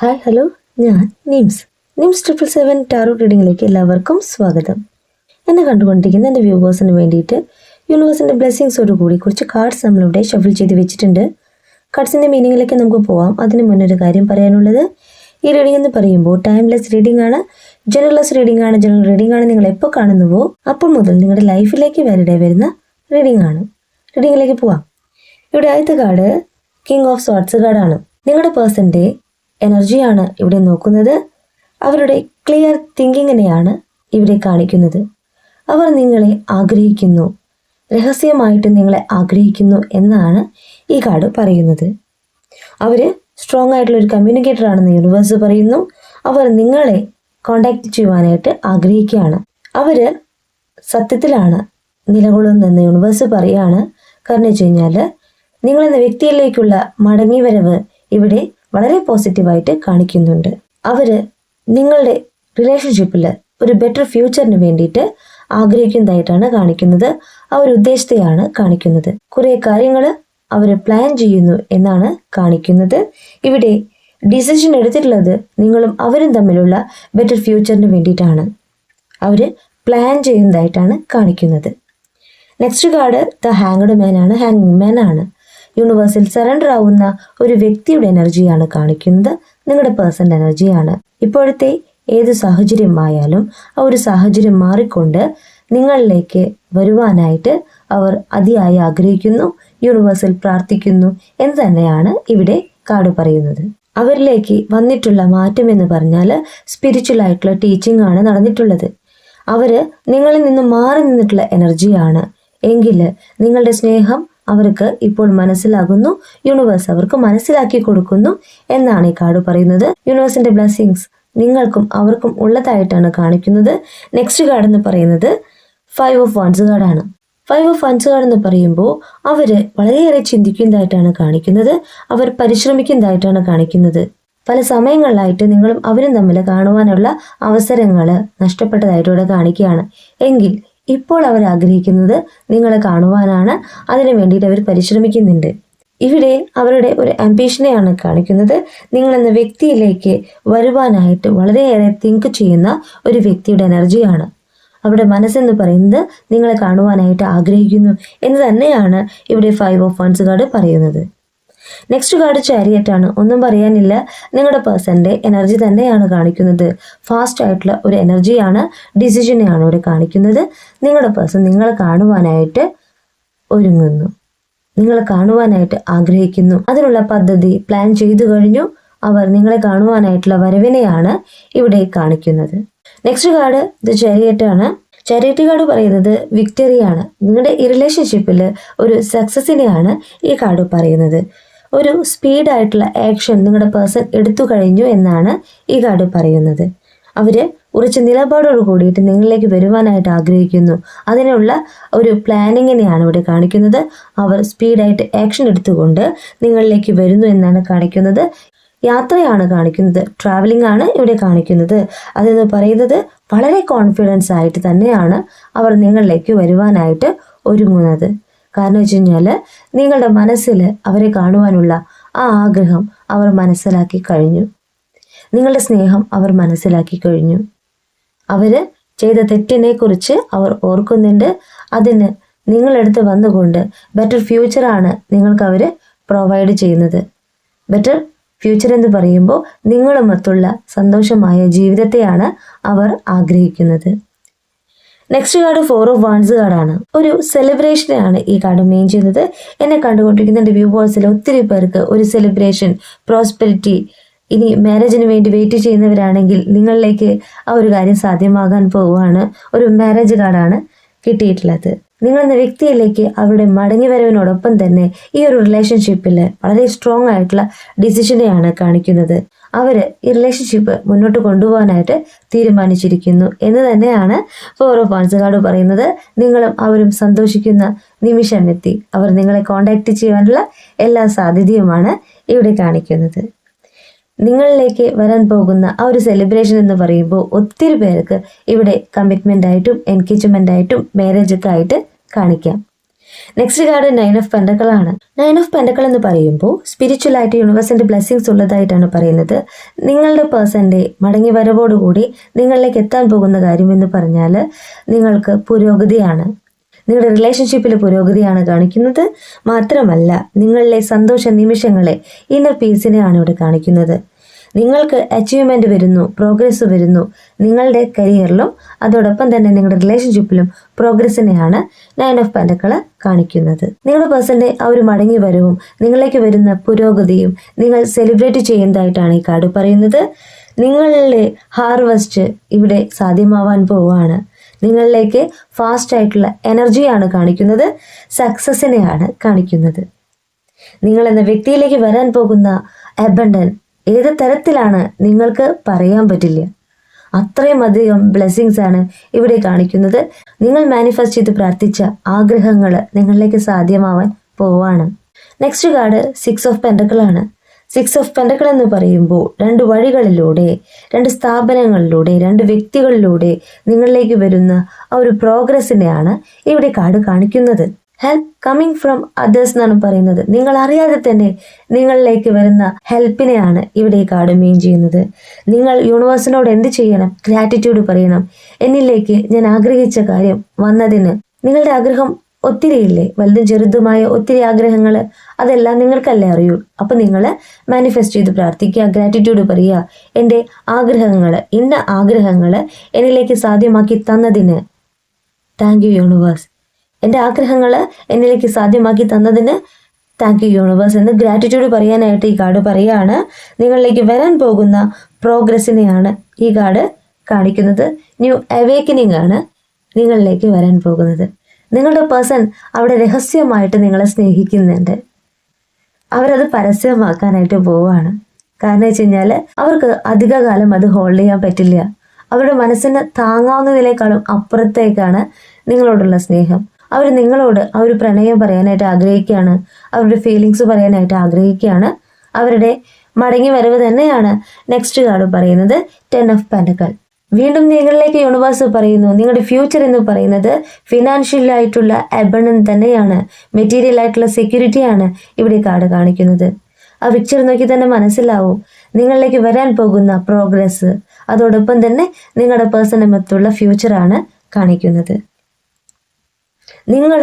Hi hello, ഞാൻ nymphs 777 taro റീഡിങ്ങിലേക്ക് എല്ലാവർക്കും സ്വാഗതം. എന്നെ കണ്ടുകൊണ്ടിരിക്കുന്ന എൻ്റെ വ്യൂവേഴ്സിന് വേണ്ടിയിട്ട് യൂണിവേഴ്സിൻ്റെ ബ്ലെസ്സിങ്സോടുകൂടി കുറച്ച് കാർഡ്സ് നമ്മളിവിടെ ഷഫിൾ ചെയ്ത് വെച്ചിട്ടുണ്ട്. കാർഡ്സിൻ്റെ മീനിങ്ങിലേക്ക് നമുക്ക് പോവാം. അതിന് മുന്നൊരു കാര്യം പറയാനുള്ളത്, ഈ റീഡിംഗ് എന്ന് പറയുമ്പോൾ ടൈംലെസ് റീഡിംഗ് ആണ്, ജനറൽ റീഡിംഗ് ആണ്. നിങ്ങൾ എപ്പോൾ കാണുന്നുവോ അപ്പോൾ മുതൽ നിങ്ങളുടെ ലൈഫിലേക്ക് വരുന്ന റീഡിംഗ് ആണ്. റീഡിങ്ങിലേക്ക് പോവാം. ഇവിടെ ആദ്യത്തെ കാർഡ് കിങ് ഓഫ് സോർട്സ് കാർഡാണ്. നിങ്ങളുടെ പേഴ്സൻ്റെ എനർജിയാണ് ഇവിടെ നോക്കുന്നത്. അവരുടെ ക്ലിയർ തിങ്കിങ്ങിനെയാണ് ഇവിടെ കാണിക്കുന്നത്. അവർ നിങ്ങളെ ആഗ്രഹിക്കുന്നു, രഹസ്യമായിട്ട് നിങ്ങളെ ആഗ്രഹിക്കുന്നു എന്നാണ് ഈ കാർഡ് പറയുന്നത്. അവർ സ്ട്രോങ് ആയിട്ടുള്ള ഒരു കമ്മ്യൂണിക്കേറ്റർ ആണെന്ന് യൂണിവേഴ്സ് പറയുന്നു. അവർ നിങ്ങളെ കോണ്ടാക്ട് ചെയ്യുവാനായിട്ട് ആഗ്രഹിക്കുകയാണ്. അവർ സത്യത്തിലാണ് നിലകൊള്ളുന്നതെന്ന് യൂണിവേഴ്സ് പറയുകയാണ്. കാരണം വെച്ച് കഴിഞ്ഞാൽ നിങ്ങളെന്ന വ്യക്തിയിലേക്കുള്ള മടങ്ങിവരവ് ഇവിടെ വളരെ പോസിറ്റീവായിട്ട് കാണിക്കുന്നുണ്ട്. അവർ നിങ്ങളുടെ റിലേഷൻഷിപ്പിൽ ഒരു ബെറ്റർ ഫ്യൂച്ചറിന് വേണ്ടിയിട്ട് ആഗ്രഹിക്കുന്നതായിട്ടാണ് കാണിക്കുന്നത്. ആ ഒരു ഉദ്ദേശത്തെയാണ് കാണിക്കുന്നത്. കുറേ കാര്യങ്ങൾ അവർ പ്ലാൻ ചെയ്യുന്നു എന്നാണ് കാണിക്കുന്നത്. ഇവിടെ ഡിസിഷൻ എടുത്തിട്ടുള്ളത് നിങ്ങളും അവരും തമ്മിലുള്ള ബെറ്റർ ഫ്യൂച്ചറിന് വേണ്ടിയിട്ടാണ്. അവർ പ്ലാൻ ചെയ്യുന്നതായിട്ടാണ് കാണിക്കുന്നത്. നെക്സ്റ്റ് കാർഡ് ദ ഹാങ്ങിങ് മാൻ ആണ്. യൂണിവേഴ്സിൽ സറണ്ടർ ആവുന്ന ഒരു വ്യക്തിയുടെ എനർജിയാണ് കാണിക്കുന്നത്. നിങ്ങളുടെ പേഴ്സൻ്റെ എനർജിയാണ്. ഇപ്പോഴത്തെ ഏത് സാഹചര്യമായാലും ആ ഒരു സാഹചര്യം മാറിക്കൊണ്ട് നിങ്ങളിലേക്ക് വരുവാനായിട്ട് അവർ അതിയായി ആഗ്രഹിക്കുന്നു, യൂണിവേഴ്സിൽ പ്രാർത്ഥിക്കുന്നു എന്ന് തന്നെയാണ് ഇവിടെ കാർഡ് പറയുന്നത്. അവരിലേക്ക് വന്നിട്ടുള്ള മാറ്റം എന്ന് പറഞ്ഞാൽ സ്പിരിച്വൽ ആയിട്ടുള്ള ടീച്ചിങ് ആണ് നടന്നിട്ടുള്ളത്. അവർ നിങ്ങളിൽ നിന്ന് മാറി നിന്നിട്ടുള്ള എനർജിയാണ്. എങ്കിൽ നിങ്ങളുടെ സ്നേഹം അവർക്ക് ഇപ്പോൾ മനസ്സിലാകുന്നു, യൂണിവേഴ്സ് അവർക്ക് മനസ്സിലാക്കി കൊടുക്കുന്നു എന്നാണ് ഈ കാർഡ് പറയുന്നത്. യൂണിവേഴ്സിന്റെ ബ്ലെസ്സിങ്സ് നിങ്ങൾക്കും അവർക്കും ഉള്ളതായിട്ടാണ് കാണിക്കുന്നത്. നെക്സ്റ്റ് കാർഡ് എന്ന് പറയുന്നത് 5 ഓഫ് വൺസ് കാർഡാണ്. 5 ഓഫ് വൺസ് കാർഡ് എന്ന് പറയുമ്പോൾ അവർ വളരെയേറെ ചിന്തിക്കുന്നതായിട്ടാണ് കാണിക്കുന്നത്. അവർ പരിശ്രമിക്കുന്നതായിട്ടാണ് കാണിക്കുന്നത്. പല സമയങ്ങളിലായിട്ട് നിങ്ങളും അവരും തമ്മിൽ കാണുവാനുള്ള അവസരങ്ങൾ നഷ്ടപ്പെട്ടതായിട്ട് ഇവിടെ കാണിക്കുകയാണ്. എങ്കിൽ ഇപ്പോൾ അവർ ആഗ്രഹിക്കുന്നത് നിങ്ങളെ കാണുവാനാണ്. അതിനു വേണ്ടിയിട്ട് അവർ പരിശ്രമിക്കുന്നുണ്ട്. ഇവിടെ അവരുടെ ഒരു ആംബിഷനെയാണ് കാണിക്കുന്നത്. നിങ്ങളെന്ന വ്യക്തിയിലേക്ക് വരുവാനായിട്ട് വളരെയേറെ തിങ്ക് ചെയ്യുന്ന ഒരു വ്യക്തിയുടെ എനർജിയാണ്. അവരുടെ മനസ്സെന്ന് പറയുന്നത് നിങ്ങളെ കാണുവാനായിട്ട് ആഗ്രഹിക്കുന്നു എന്ന് തന്നെയാണ് ഇവിടെ 5 ഓഫ് വൺസ് കാർഡ് പറയുന്നത്. നെക്സ്റ്റ് കാർഡ് ചാരിയറ്റ് ആണ്. ഒന്നും പറയാനില്ല, നിങ്ങളുടെ പേഴ്സൻ്റെ എനർജി തന്നെയാണ് കാണിക്കുന്നത്. ഫാസ്റ്റ് ആയിട്ടുള്ള ഒരു എനർജിയാണ്, ഡിസിഷനെയാണ് ഇവിടെ കാണിക്കുന്നത്. നിങ്ങളുടെ പേഴ്സൺ നിങ്ങളെ കാണുവാനായിട്ട് ഒരുങ്ങുന്നു, നിങ്ങളെ കാണുവാനായിട്ട് ആഗ്രഹിക്കുന്നു. അതിനുള്ള പദ്ധതി പ്ലാൻ ചെയ്തു കഴിഞ്ഞു. അവർ നിങ്ങളെ കാണുവാനായിട്ടുള്ള വരവിനെയാണ് ഇവിടെ കാണിക്കുന്നത്. നെക്സ്റ്റ് കാർഡ് ദ ചാരിയറ്റ് ആണ്. ചാരിറ്റി കാർഡ് പറയുന്നത് വിക്ടറിയാണ്. നിങ്ങളുടെ ഈ റിലേഷൻഷിപ്പിൽ ഒരു സക്സസിനെയാണ് ഈ കാർഡ് പറയുന്നത്. ഒരു സ്പീഡായിട്ടുള്ള ആക്ഷൻ നിങ്ങളുടെ പേഴ്സൺ എടുത്തു കഴിഞ്ഞു എന്നാണ് ഈ കാർഡ് പറയുന്നത്. അവർ ഉറച്ച നിലപാടോട് കൂടിയിട്ട് നിങ്ങളിലേക്ക് വരുവാനായിട്ട് ആഗ്രഹിക്കുന്നു. അതിനുള്ള ഒരു പ്ലാനിങ്ങിനെയാണ് ഇവിടെ കാണിക്കുന്നത്. അവർ സ്പീഡായിട്ട് ആക്ഷൻ എടുത്തുകൊണ്ട് നിങ്ങളിലേക്ക് വരുന്നു എന്നാണ് കാണിക്കുന്നത്. യാത്രയാണ് കാണിക്കുന്നത്, ട്രാവലിംഗ് ആണ് ഇവിടെ കാണിക്കുന്നത്. അതെന്ന് പറയുന്നത് വളരെ കോൺഫിഡൻസ് ആയിട്ട് തന്നെയാണ് അവർ നിങ്ങളിലേക്ക് വരുവാനായിട്ട് ഒരുങ്ങുന്നത്. കാരണം വെച്ച് കഴിഞ്ഞാൽ നിങ്ങളുടെ മനസ്സിൽ അവരെ കാണുവാനുള്ള ആ ആഗ്രഹം അവർ മനസ്സിലാക്കി കഴിഞ്ഞു. നിങ്ങളുടെ സ്നേഹം അവർ മനസ്സിലാക്കി കഴിഞ്ഞു. അവർ ചെയ്ത തെറ്റിനെ കുറിച്ച് അവർ ഓർക്കുന്നുണ്ട്. അതിന് നിങ്ങളെടുത്ത് വന്നുകൊണ്ട് ബെറ്റർ ഫ്യൂച്ചറാണ് നിങ്ങൾക്ക് അവർ പ്രൊവൈഡ് ചെയ്യുന്നത്. ബെറ്റർ ഫ്യൂച്ചർ എന്ന് പറയുമ്പോൾ നിങ്ങളുമൊത്തുള്ള സന്തോഷമായ ജീവിതത്തെയാണ് അവർ ആഗ്രഹിക്കുന്നത്. നെക്സ്റ്റ് കാർഡ് 4 ഓഫ് വൺസ് കാർഡാണ്. ഒരു സെലിബ്രേഷനെയാണ് ഈ കാർഡ് മെയിൻ ചെയ്യുന്നത്. എന്നെ കണ്ടുകൊണ്ടിരിക്കുന്ന എൻ്റെ വ്യൂവേഴ്സിൽ ഒത്തിരി പേർക്ക് ഒരു സെലിബ്രേഷൻ, പ്രോസ്പെരിറ്റി, ഇനി മാരേജിന് വേണ്ടി വെയിറ്റ് ചെയ്യുന്നവരാണെങ്കിൽ നിങ്ങളിലേക്ക് ആ ഒരു കാര്യം സാധ്യമാകാൻ പോവുകയാണ്. ഒരു മാരേജ് കാർഡാണ് കിട്ടിയിട്ടുള്ളത്. നിങ്ങളെന്ന വ്യക്തിയിലേക്ക് അവരുടെ മടങ്ങിവരവിനോടൊപ്പം തന്നെ ഈ ഒരു റിലേഷൻഷിപ്പിൽ വളരെ സ്ട്രോങ് ആയിട്ടുള്ള ഡിസിഷനെയാണ് കാണിക്കുന്നത്. അവർ ഈ റിലേഷൻഷിപ്പ് മുന്നോട്ട് കൊണ്ടുപോകാനായിട്ട് തീരുമാനിച്ചിരിക്കുന്നു എന്ന് തന്നെയാണ് 4 ഓഫ് വൺസ് കാർഡ് പറയുന്നത്. നിങ്ങളും അവരും സന്തോഷിക്കുന്ന നിമിഷമെത്തി. അവർ നിങ്ങളെ കോണ്ടാക്ട് ചെയ്യാനുള്ള എല്ലാ സാധ്യതയുമാണ് ഇവിടെ കാണിക്കുന്നത്. നിങ്ങളിലേക്ക് വരാൻ പോകുന്ന ആ ഒരു സെലിബ്രേഷൻ എന്ന് പറയുമ്പോൾ ഒത്തിരി പേർക്ക് ഇവിടെ കമ്മിറ്റ്മെൻ്റ് ആയിട്ടും എൻഗേജ്മെൻ്റ് ആയിട്ടും മാരേജ് ഒക്കെ ആയിട്ട് കാണിക്കാം. നെക്സ്റ്റ് കാർഡ് 9 ഓഫ് പെൻഡക്കിൾ ആണ്. 9 ഓഫ് പെൻഡക്കിൾ എന്ന് പറയുമ്പോൾ സ്പിരിച്വൽ ആയിട്ട് യൂണിവേഴ്സിന്റെ ബ്ലെസ്സിങ്സ് ഉള്ളതായിട്ടാണ് പറയുന്നത്. നിങ്ങളുടെ പേഴ്സന്റെ മടങ്ങി വരവോടുകൂടി നിങ്ങളിലേക്ക് എത്താൻ പോകുന്ന കാര്യം എന്ന് പറഞ്ഞാൽ നിങ്ങൾക്ക് പുരോഗതിയാണ്. നിങ്ങളുടെ റിലേഷൻഷിപ്പിൽ പുരോഗതിയാണ് കാണിക്കുന്നത്. മാത്രമല്ല നിങ്ങളിലെ സന്തോഷ നിമിഷങ്ങളെ, ഇന്നർ പീസിനെയാണ് ഇവിടെ കാണിക്കുന്നത്. നിങ്ങൾക്ക് അച്ചീവ്മെന്റ് വരുന്നു, പ്രോഗ്രസ് വരുന്നു. നിങ്ങളുടെ കരിയറിലും അതോടൊപ്പം തന്നെ നിങ്ങളുടെ റിലേഷൻഷിപ്പിലും പ്രോഗ്രസിനെയാണ് 9 ഓഫ് പെൻഡക്കിൾ കാണിക്കുന്നത്. നിങ്ങളുടെ പേഴ്സന്റെ ആ ഒരു മടങ്ങി വരവും നിങ്ങളിലേക്ക് വരുന്ന പുരോഗതിയും നിങ്ങൾ സെലിബ്രേറ്റ് ചെയ്യുന്നതായിട്ടാണ് ഈ കാർഡ് പറയുന്നത്. നിങ്ങളുടെ ഹാർവസ്റ്റ് ഇവിടെ സാധ്യമാവാൻ പോവുകയാണ്. നിങ്ങളിലേക്ക് ഫാസ്റ്റ് ആയിട്ടുള്ള എനർജിയാണ് കാണിക്കുന്നത്, സക്സസിനെയാണ് കാണിക്കുന്നത്. നിങ്ങൾ എന്ന വ്യക്തിയിലേക്ക് വരാൻ പോകുന്ന അബണ്ടൻ ഏത് തരത്തിലാണ് നിങ്ങൾക്ക് പറയാൻ പറ്റില്ല. അത്രയും അധികം ബ്ലെസ്സിങ്സ് ആണ് ഇവിടെ കാണിക്കുന്നത്. നിങ്ങൾ മാനിഫെസ്റ്റ് ചെയ്ത് പ്രാർത്ഥിച്ച ആഗ്രഹങ്ങൾ നിങ്ങളിലേക്ക് സാധ്യമാവാൻ പോവാണ്. നെക്സ്റ്റ് കാർഡ് 6 ഓഫ് പെൻഡക്കിൾ ആണ്. 6 ഓഫ് പെൻഡക്കിൾ എന്ന് പറയുമ്പോൾ 2 വഴികളിലൂടെ, 2 സ്ഥാപനങ്ങളിലൂടെ, 2 വ്യക്തികളിലൂടെ നിങ്ങളിലേക്ക് വരുന്ന ആ ഒരു പ്രോഗ്രസിനെയാണ് ഇവിടെ കാർഡ് കാണിക്കുന്നത്. ഹെൽപ്പ് കമ്മിങ് ഫ്രം അതേഴ്സ് എന്നാണ് പറയുന്നത്. നിങ്ങൾ അറിയാതെ തന്നെ നിങ്ങളിലേക്ക് വരുന്ന ഹെൽപ്പിനെയാണ് ഇവിടെ ഈ കാർഡ് മീൻ ചെയ്യുന്നത്. നിങ്ങൾ യൂണിവേഴ്സിനോട് എന്ത് ചെയ്യണം? ഗ്രാറ്റിറ്റ്യൂഡ് പറയണം. എന്നിലേക്ക് ഞാൻ ആഗ്രഹിച്ച കാര്യം വന്നതിന്. നിങ്ങളുടെ ആഗ്രഹം ഒത്തിരിയില്ലേ, വലുതും ചെറുതുമായ ഒത്തിരി ആഗ്രഹങ്ങൾ, അതെല്ലാം നിങ്ങൾക്കല്ലേ അറിയൂ. അപ്പൊ നിങ്ങൾ മാനിഫെസ്റ്റ് ചെയ്ത് പ്രാർത്ഥിക്കുക, ഗ്രാറ്റിറ്റ്യൂഡ് പറയുക. എൻ്റെ ആഗ്രഹങ്ങൾ, ഇന്ന ആഗ്രഹങ്ങൾ എന്നിലേക്ക് സാധ്യമാക്കി തന്നതിന് താങ്ക് യു യൂണിവേഴ്സ്. എൻ്റെ ആഗ്രഹങ്ങൾ എന്നിലേക്ക് സാധ്യമാക്കി തന്നതിന് താങ്ക് യു യൂണിവേഴ്സ് എന്ന് ഗ്രാറ്റിറ്റ്യൂഡ് പറയാനായിട്ട് ഈ കാർഡ് പറയുകയാണ്. നിങ്ങളിലേക്ക് വരാൻ പോകുന്ന പ്രോഗ്രസിനെയാണ് ഈ കാർഡ് കാണിക്കുന്നത്. ന്യൂ അവേക്കനിങ് ആണ് നിങ്ങളിലേക്ക് വരാൻ പോകുന്നത്. നിങ്ങളുടെ പേഴ്സൺ അവിടെ രഹസ്യമായിട്ട് നിങ്ങളെ സ്നേഹിക്കുന്നുണ്ട്. അവരത് പരസ്യമാക്കാനായിട്ട് പോവുകയാണ്. കാരണം വെച്ച് കഴിഞ്ഞാൽ അവർക്ക് അധികകാലം അത് ഹോൾഡ് ചെയ്യാൻ പറ്റില്ല. അവരുടെ മനസ്സിന് താങ്ങാവുന്നതിനേക്കാളും അപ്പുറത്തേക്കാണ് നിങ്ങളോടുള്ള സ്നേഹം. അവർ നിങ്ങളോട് ആ ഒരു പ്രണയം പറയാനായിട്ട് ആഗ്രഹിക്കുകയാണ്, അവരുടെ ഫീലിങ്സ് പറയാനായിട്ട് ആഗ്രഹിക്കുകയാണ്. അവരുടെ മടങ്ങി വരവ് തന്നെയാണ് നെക്സ്റ്റ് കാർഡ് പറയുന്നത് 10 ഓഫ് പെൻഡക്കിൾ. വീണ്ടും നിങ്ങളിലേക്ക് യൂണിവേഴ്സ് പറയുന്നു, നിങ്ങളുടെ ഫ്യൂച്ചർ എന്ന് പറയുന്നത് ഫിനാൻഷ്യൽ ആയിട്ടുള്ള അബണ്ടൻസ് തന്നെയാണ്, മെറ്റീരിയൽ ആയിട്ടുള്ള സെക്യൂരിറ്റിയാണ് ഇവിടെ കാർഡ് കാണിക്കുന്നത്. ആ പിക്ചർ നോക്കി തന്നെ മനസ്സിലാവും നിങ്ങളിലേക്ക് വരാൻ പോകുന്ന പ്രോഗ്രസ്. അതോടൊപ്പം തന്നെ നിങ്ങളുടെ പേഴ്സണുമൊത്തുള്ള ഫ്യൂച്ചറാണ് കാണിക്കുന്നത്. നിങ്ങൾ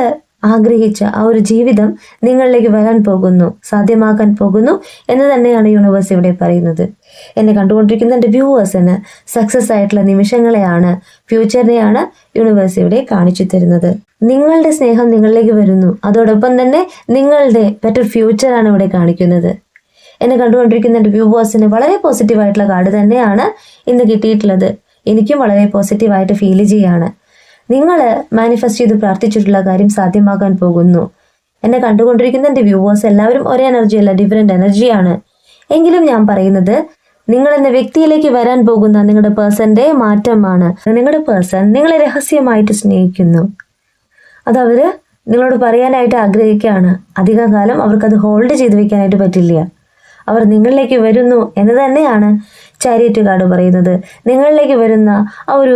ആഗ്രഹിച്ച ആ ഒരു ജീവിതം നിങ്ങളിലേക്ക് വരാൻ പോകുന്നു, സാധ്യമാക്കാൻ പോകുന്നു എന്ന് തന്നെയാണ് യൂണിവേഴ്സ് ഇവിടെ പറയുന്നത്. എന്നെ കണ്ടുകൊണ്ടിരിക്കുന്ന എൻ്റെ വ്യൂവേഴ്സിന് സക്സസ് ആയിട്ടുള്ള നിമിഷങ്ങളെയാണ്, ഫ്യൂച്ചറിനെയാണ് യൂണിവേഴ്സ് ഇവിടെ കാണിച്ചു തരുന്നത്. നിങ്ങളുടെ സ്നേഹം നിങ്ങളിലേക്ക് വരുന്നു. അതോടൊപ്പം തന്നെ നിങ്ങളുടെ ബെറ്റർ ഫ്യൂച്ചറാണ് ഇവിടെ കാണിക്കുന്നത്. എന്നെ കണ്ടുകൊണ്ടിരിക്കുന്ന എൻ്റെ വ്യൂവേഴ്സിന് വളരെ പോസിറ്റീവായിട്ടുള്ള കാർഡ് തന്നെയാണ് ഇന്ന് കിട്ടിയിട്ടുള്ളത്. എനിക്കും വളരെ പോസിറ്റീവായിട്ട് ഫീൽ ചെയ്യാണ്. നിങ്ങൾ മാനിഫെസ്റ്റ് ചെയ്ത് പ്രാർത്ഥിച്ചിട്ടുള്ള കാര്യം സാധ്യമാകാൻ പോകുന്നു. എന്നെ കണ്ടുകൊണ്ടിരിക്കുന്ന എൻ്റെ വ്യൂവേഴ്സ് എല്ലാവരും ഒരേ എനർജി അല്ല, ഡിഫറെൻ്റ് എനർജിയാണ്. എങ്കിലും ഞാൻ പറയുന്നത് നിങ്ങൾ എന്ന വ്യക്തിയിലേക്ക് വരാൻ പോകുന്ന നിങ്ങളുടെ പേഴ്സന്റെ മാറ്റമാണ്. നിങ്ങളുടെ പേഴ്സൺ നിങ്ങളെ രഹസ്യമായിട്ട് സ്നേഹിക്കുന്നു. അതവർ നിങ്ങളോട് പറയാനായിട്ട് ആഗ്രഹിക്കുകയാണ്. അധികകാലം അവർക്കത് ഹോൾഡ് ചെയ്ത് വെക്കാനായിട്ട് പറ്റില്ല. അവർ നിങ്ങളിലേക്ക് വരുന്നു എന്ന് തന്നെയാണ് ചാരിറ്റി കാർഡ് പറയുന്നത്. നിങ്ങളിലേക്ക് വരുന്ന ആ ഒരു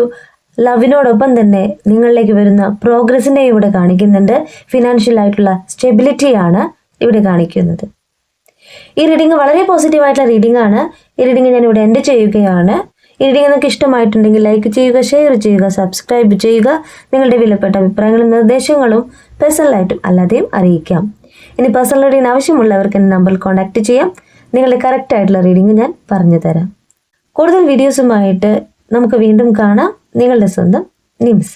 ലവിനോടൊപ്പം തന്നെ നിങ്ങളിലേക്ക് വരുന്ന പ്രോഗ്രസിനെ ഇവിടെ കാണിക്കുന്നുണ്ട്. ഫിനാൻഷ്യൽ ആയിട്ടുള്ള സ്റ്റെബിലിറ്റിയാണ് ഇവിടെ കാണിക്കുന്നത്. ഈ റീഡിങ് വളരെ പോസിറ്റീവായിട്ടുള്ള റീഡിംഗ് ആണ്. ഈ റീഡിങ് ഞാൻ ഇവിടെ എൻഡ് ചെയ്യുകയാണ്. ഈ റീഡിങ് നിങ്ങൾക്ക് ഇഷ്ടമായിട്ടുണ്ടെങ്കിൽ ലൈക്ക് ചെയ്യുക, ഷെയർ ചെയ്യുക, സബ്സ്ക്രൈബ് ചെയ്യുക. നിങ്ങളുടെ വിലപ്പെട്ട അഭിപ്രായങ്ങളും നിർദ്ദേശങ്ങളും പേഴ്സണലായിട്ടും അല്ലാതെയും അറിയിക്കാം. ഇനി പേഴ്സണൽ റീഡിങ്ങിന് ആവശ്യമുള്ളവർക്ക് എൻ്റെ നമ്പറിൽ കോൺടാക്റ്റ് ചെയ്യാം. നിങ്ങളുടെ കറക്റ്റ് ആയിട്ടുള്ള റീഡിങ് ഞാൻ പറഞ്ഞു തരാം. കൂടുതൽ വീഡിയോസുമായിട്ട് നമുക്ക് വീണ്ടും കാണാം. നിങ്ങളുടെ സ്വന്തം നിംസ്.